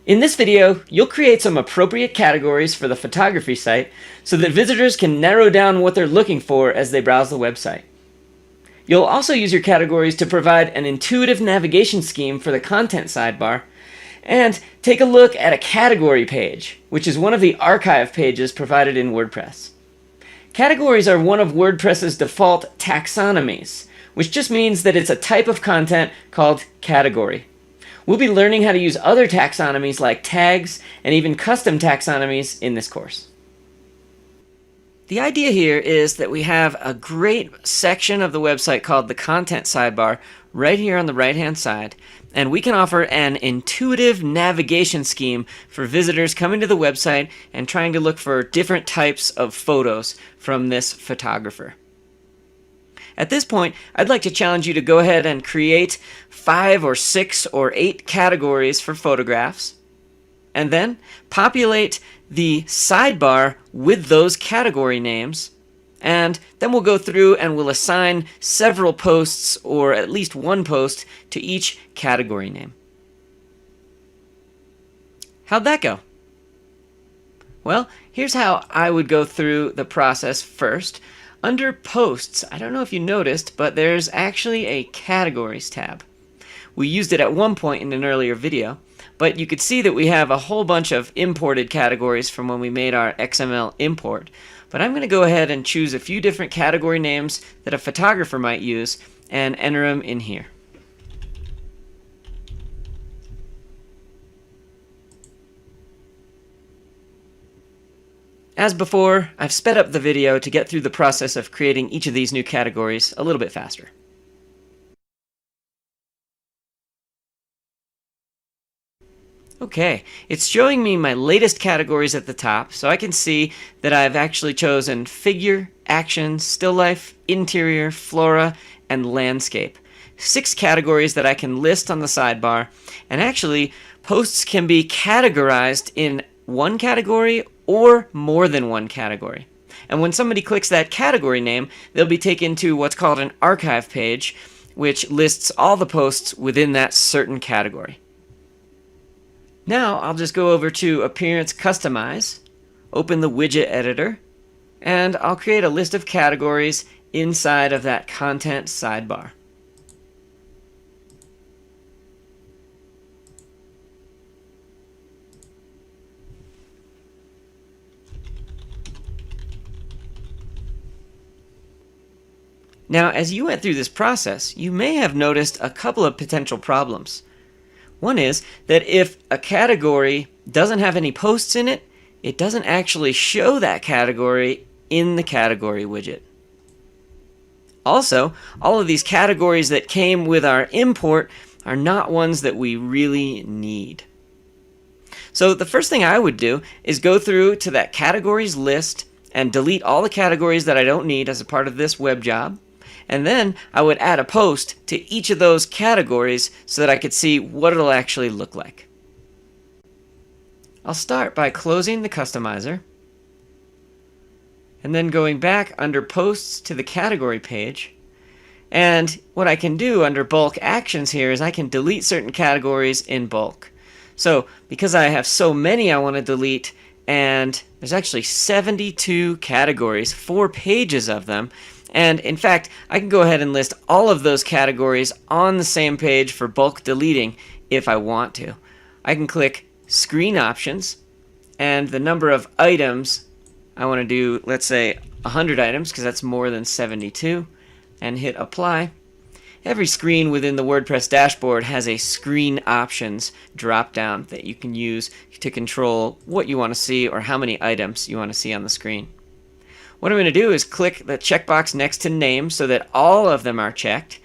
In this video, you'll create some appropriate categories for the photography site so that visitors can narrow down what they're looking for as they browse the website. You'll also use your categories to provide an intuitive navigation scheme for the content sidebar, and take a look at a category page, which is one of the archive pages provided in WordPress. Categories are one of WordPress's default taxonomies, which just means that it's a type of content called category. We'll be learning how to use other taxonomies like tags and even custom taxonomies in this course. The idea here is that we have a great section of the website called the content sidebar right here on the right-hand side, and we can offer an intuitive navigation scheme for visitors coming to the website and trying to look for different types of photos from this photographer. At this point, I'd like to challenge you to go ahead and create 5 or 6 or 8 categories for photographs, and then populate the sidebar with those category names, and then we'll go through and we'll assign several posts or at least one post to each category name. How'd that go? Well, here's how I would go through the process first. Under Posts, I don't know if you noticed, but there's actually a Categories tab. We used it at one point in an earlier video, but you could see that we have a whole bunch of imported categories from when we made our XML import. But I'm going to go ahead and choose a few different category names that a photographer might use and enter them in here. As before, I've sped up the video to get through the process of creating each of these new categories a little bit faster. Okay, it's showing me my latest categories at the top, so I can see that I've actually chosen figure, action, still life, interior, flora, and landscape. 6 categories that I can list on the sidebar, and actually posts can be categorized in one category or more than one category. And when somebody clicks that category name, they'll be taken to what's called an archive page, which lists all the posts within that certain category. Now I'll just go over to Appearance Customize, open the widget editor, and I'll create a list of categories inside of that content sidebar. Now, as you went through this process, you may have noticed a couple of potential problems. One is that if a category doesn't have any posts in it, it doesn't actually show that category in the category widget. Also, all of these categories that came with our import are not ones that we really need. So the first thing I would do is go through to that categories list and delete all the categories that I don't need as a part of this web job. And then I would add a post to each of those categories so that I could see what it'll actually look like. I'll start by closing the customizer and then going back under Posts to the category page. And what I can do under bulk actions here is I can delete certain categories in bulk. So because I have so many I want to delete, and there's actually 72 categories, 4 pages of them. And in fact, I can go ahead and list all of those categories on the same page for bulk deleting if I want to. I can click Screen Options, and the number of items, I want to do, let's say, 100 items, because that's more than 72, and hit Apply. Every screen within the WordPress dashboard has a Screen Options drop-down that you can use to control what you want to see or how many items you want to see on the screen. What I'm going to do is click the checkbox next to name so that all of them are checked,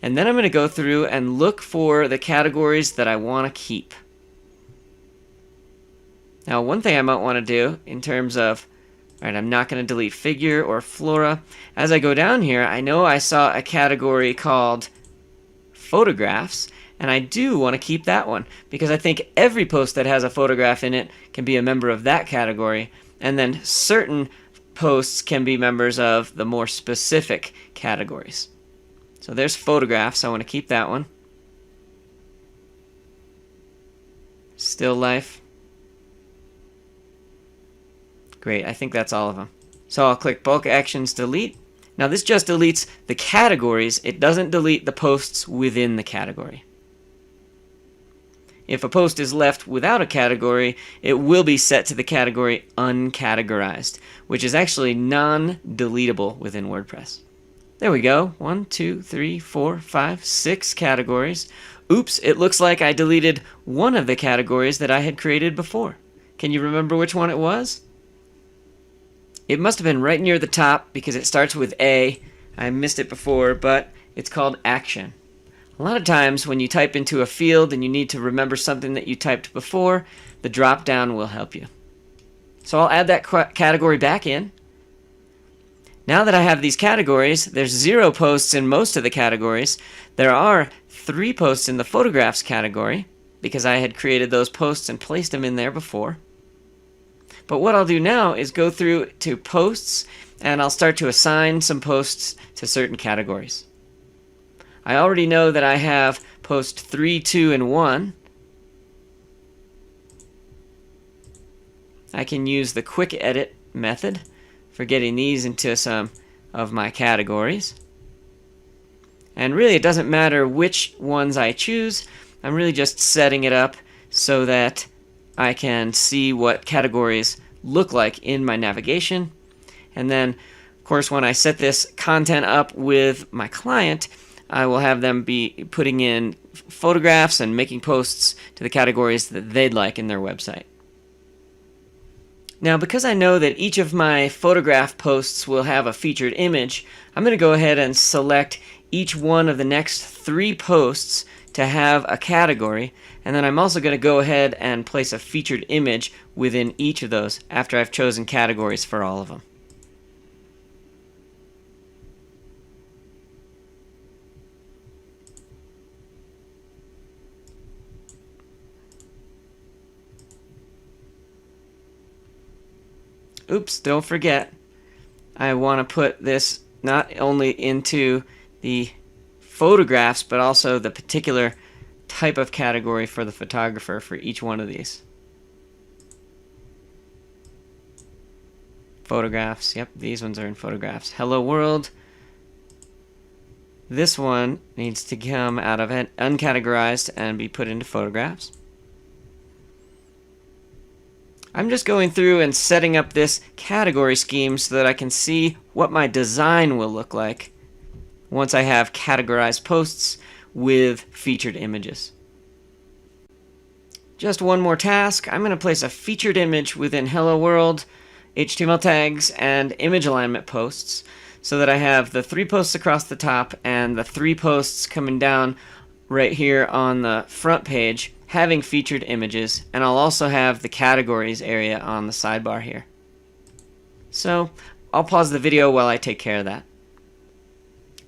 and then I'm going to go through and look for the categories that I want to keep. Now, one thing I might want to do in terms of, all right, I'm not going to delete figure or flora. As I go down here, I know I saw a category called photographs, and I do want to keep that one because I think every post that has a photograph in it can be a member of that category, and then certain posts can be members of the more specific categories. So there's photographs. I want to keep that one. Still life. Great, I think that's all of them. So I'll click Bulk Actions Delete. Now this just deletes the categories. It doesn't delete the posts within the category. If a post is left without a category, it will be set to the category uncategorized, which is actually non-deletable within WordPress. There we go. 1, 2, 3, 4, 5, 6 categories. Oops, it looks like I deleted one of the categories that I had created before. Can you remember which one it was? It must have been right near the top because it starts with A. I missed it before, but it's called Action. A lot of times when you type into a field and you need to remember something that you typed before, the drop down will help you. So I'll add that category back in. Now that I have these categories, there's 0 posts in most of the categories. There are 3 posts in the photographs category because I had created those posts and placed them in there before. But what I'll do now is go through to posts and I'll start to assign some posts to certain categories. I already know that I have post 3, 2, and 1. I can use the quick edit method for getting these into some of my categories. And really it doesn't matter which ones I choose. I'm really just setting it up so that I can see what categories look like in my navigation. And then, of course, when I set this content up with my client, I will have them be putting in photographs and making posts to the categories that they'd like in their website. Now, because I know that each of my photograph posts will have a featured image, I'm going to go ahead and select each one of the next 3 posts to have a category, and then I'm also going to go ahead and place a featured image within each of those after I've chosen categories for all of them. Oops, don't forget, I want to put this not only into the photographs, but also the particular type of category for the photographer for each one of these. Photographs, yep, these ones are in photographs. Hello world. This one needs to come out of it uncategorized and be put into photographs. I'm just going through and setting up this category scheme so that I can see what my design will look like once I have categorized posts with featured images. Just one more task. I'm going to place a featured image within Hello World, HTML tags, and image alignment posts so that I have the 3 posts across the top and the 3 posts coming down right here on the front page having featured images, and I'll also have the categories area on the sidebar here. So I'll pause the video while I take care of that.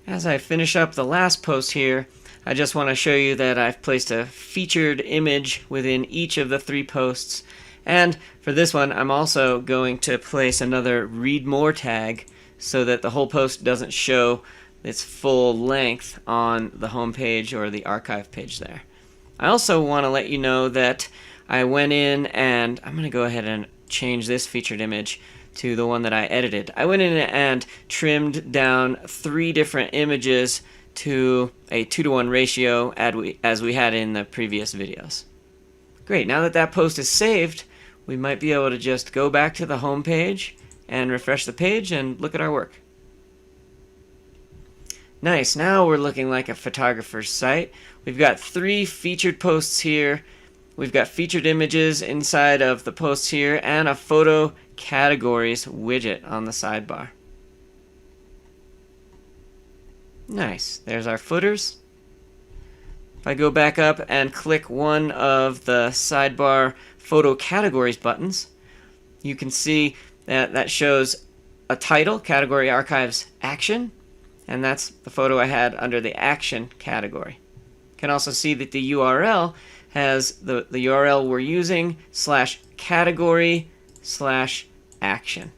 As I finish up the last post here, I just want to show you that I've placed a featured image within each of the 3 posts, and for this one I'm also going to place another read more tag so that the whole post doesn't show its full length on the home page or the archive page there. I also want to let you know that I went in and I'm going to go ahead and change this featured image to the one that I edited. I went in and trimmed down 3 different images to a 2-to-1 ratio as we had in the previous videos. Great, now that that post is saved, we might be able to just go back to the home page and refresh the page and look at our work. Nice, now we're looking like a photographer's site. We've got 3 featured posts here. We've got featured images inside of the posts here and a photo categories widget on the sidebar. Nice, there's our footers. If I go back up and click one of the sidebar photo categories buttons, you can see that that shows a title, Category Archives Action, and that's the photo I had under the Action category. You can also see that the URL has the URL we're using /category/action.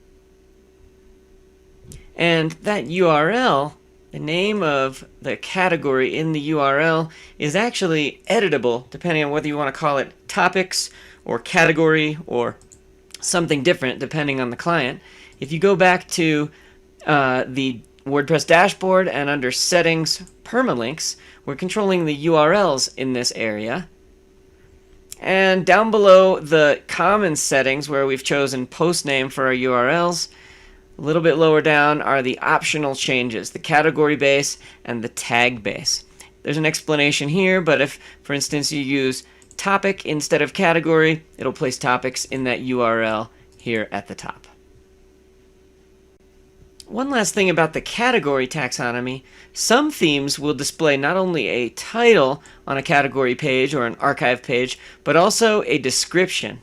And that URL the name of the category in the URL is actually editable depending on whether you want to call it topics or category or something different depending on the client. If you go back to the WordPress dashboard and under settings, permalinks, we're controlling the URLs in this area. And down below the common settings where we've chosen post name for our URLs, a little bit lower down are the optional changes, the category base and the tag base. There's an explanation here, but if, for instance, you use topic instead of category, it'll place topics in that URL here at the top. One last thing about the category taxonomy, some themes will display not only a title on a category page or an archive page, but also a description.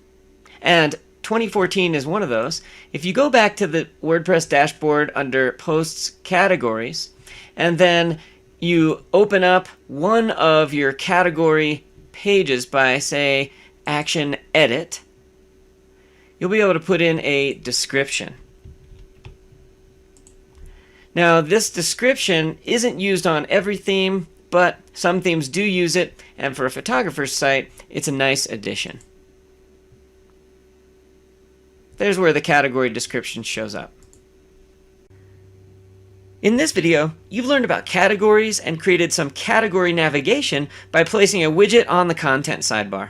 And 2014 is one of those. If you go back to the WordPress dashboard under Posts Categories, and then you open up one of your category pages by, say, Action Edit, you'll be able to put in a description. Now, this description isn't used on every theme, but some themes do use it, and for a photographer's site, it's a nice addition. There's where the category description shows up. In this video, you've learned about categories and created some category navigation by placing a widget on the content sidebar.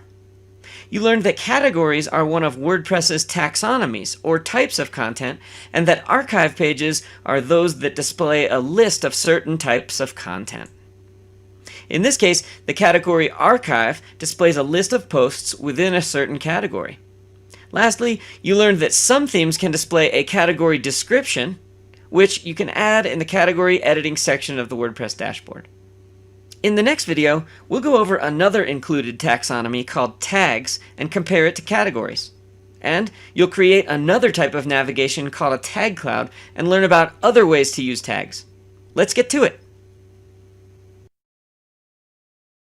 You learned that categories are one of WordPress's taxonomies, or types of content, and that archive pages are those that display a list of certain types of content. In this case, the category archive displays a list of posts within a certain category. Lastly, you learned that some themes can display a category description, which you can add in the category editing section of the WordPress dashboard. In the next video, we'll go over another included taxonomy called tags and compare it to categories. And you'll create another type of navigation called a tag cloud and learn about other ways to use tags. Let's get to it.